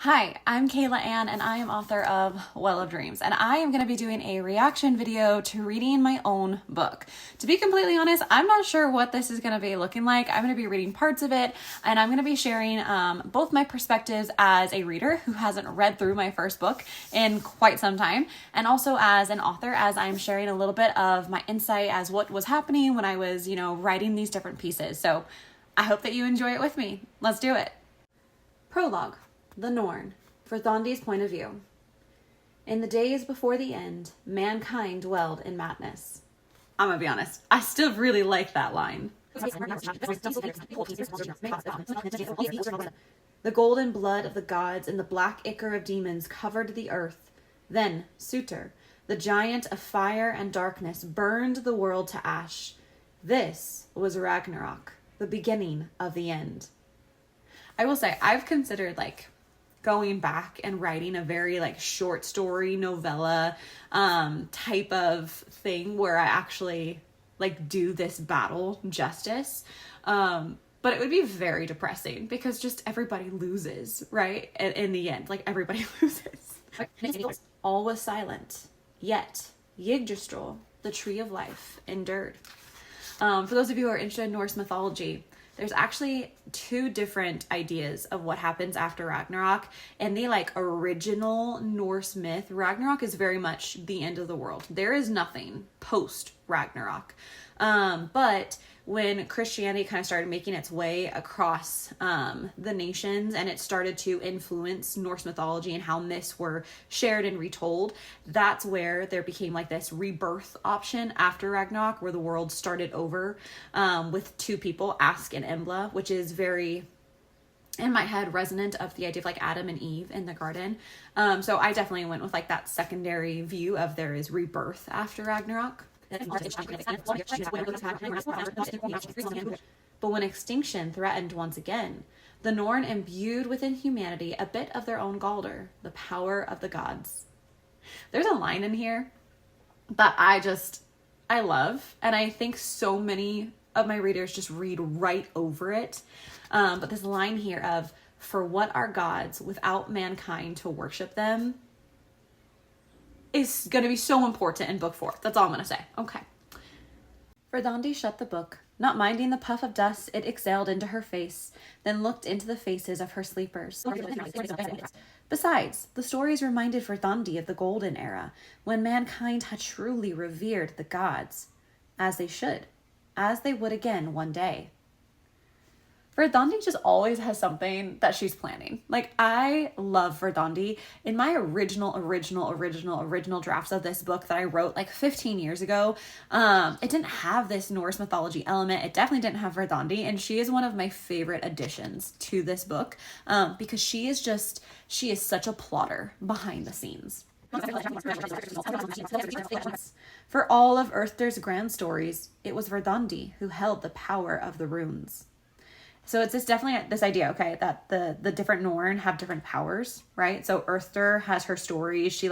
Hi, I'm Kayla Ann and I am author of Well of Dreams, and I am going to be doing a reaction video to reading my own book. To be completely honest, I'm not sure what this is going to be looking like. I'm going to be reading parts of it, and I'm going to be sharing both my perspectives as a reader who hasn't read through my first book in quite some time, and also as an author, as I'm sharing a little bit of my insight as what was happening when I was, writing these different pieces. So I hope that you enjoy it with me. Let's do it. Prologue. The Norn, for Thondi's point of view. In the days before the end, mankind dwelled in madness. I'm gonna be honest, I still really like that line. The golden blood of the gods and the black ichor of demons covered the earth. Then Sutur, the giant of fire and darkness, burned the world to ash. This was Ragnarok, the beginning of the end. I will say, I've considered going back and writing a very short story novella type of thing where I actually do this battle justice. But it would be very depressing because just everybody loses, right? In the end, everybody loses. All was silent, yet Yggdrasil, the tree of life, endured. For those of you who are interested in Norse mythology, there's actually two different ideas of what happens after Ragnarok. In the original Norse myth, Ragnarok is very much the end of the world. There is nothing post Ragnarok. But when Christianity kind of started making its way across the nations, and it started to influence Norse mythology and how myths were shared and retold, that's where there became this rebirth option after Ragnarok, where the world started over with two people, Ask and Embla, which is very, in my head, resonant of the idea of Adam and Eve in the garden. So I definitely went with that secondary view of there is rebirth after Ragnarok. But when extinction threatened once again, the Norn imbued within humanity a bit of their own Galdr, the power of the gods. There's a line in here that I love, and I think so many of my readers just read right over it. But this line here of, "For what are gods without mankind to worship them?" is going to be so important in book 4. That's all I'm going to say. Okay. Verdandi shut the book, not minding the puff of dust it exhaled into her face, then looked into the faces of her sleepers. Besides, the stories reminded Verdandi of the Golden Era, when mankind had truly revered the gods, as they should, as they would again one day. Verdandi just always has something that she's planning. I love Verdandi. In my original drafts of this book that I wrote 15 years ago, it didn't have this Norse mythology element. It definitely didn't have Verdandi, and she is one of my favorite additions to this book because she is such a plotter behind the scenes. For all of Earthder's grand stories, it was Verdandi who held the power of the runes. So it's definitely this idea, okay, that the different Norn have different powers, right? So Earthder has her stories. She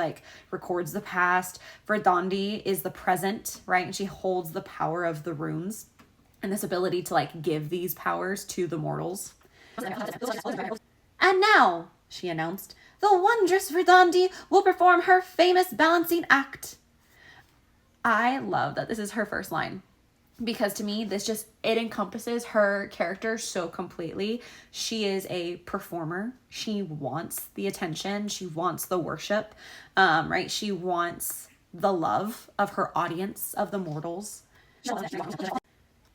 records the past. Verdandi is the present, right? And she holds the power of the runes and this ability to give these powers to the mortals. And now, she announced, the wondrous Verdandi will perform her famous balancing act. I love that this is her first line, because to me, it encompasses her character so completely. She is a performer. She wants the attention. She wants the worship, right? She wants the love of her audience, of the mortals.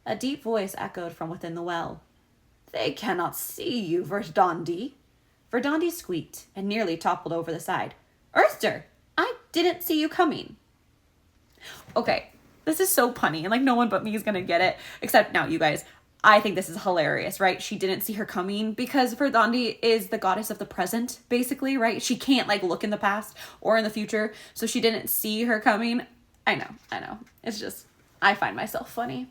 A deep voice echoed from within the well. They cannot see you, Verdandi. Verdandi squeaked and nearly toppled over the side. Earthder, I didn't see you coming. Okay. This is so punny, and no one but me is going to get it, except now you guys. I think this is hilarious, right? She didn't see her coming because Verdandi is the goddess of the present, basically, right? She can't look in the past or in the future, so she didn't see her coming. I know. It's just, I find myself funny.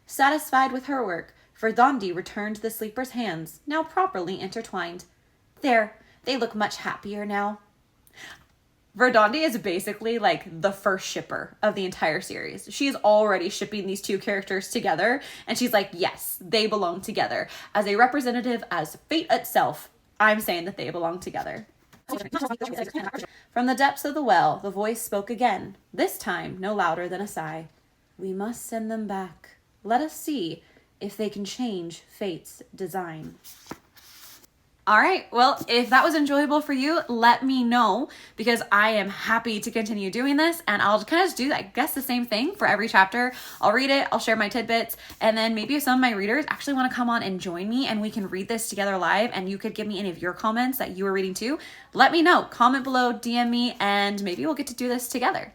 Satisfied with her work, Verdandi returned the sleeper's hands, now properly intertwined. There, they look much happier now. Verdandi is basically the first shipper of the entire series. She's already shipping these two characters together, and she's yes, they belong together. As a representative, as fate itself, I'm saying that they belong together. From the depths of the well, the voice spoke again, this time no louder than a sigh. We must send them back. Let us see if they can change fate's design. All right, well, if that was enjoyable for you, let me know, because I am happy to continue doing this, and I'll kind of do, I guess, the same thing for every chapter. I'll read it, I'll share my tidbits, and then maybe if some of my readers actually want to come on and join me and we can read this together live, and you could give me any of your comments that you were reading too, let me know. Comment below, DM me, and maybe we'll get to do this together.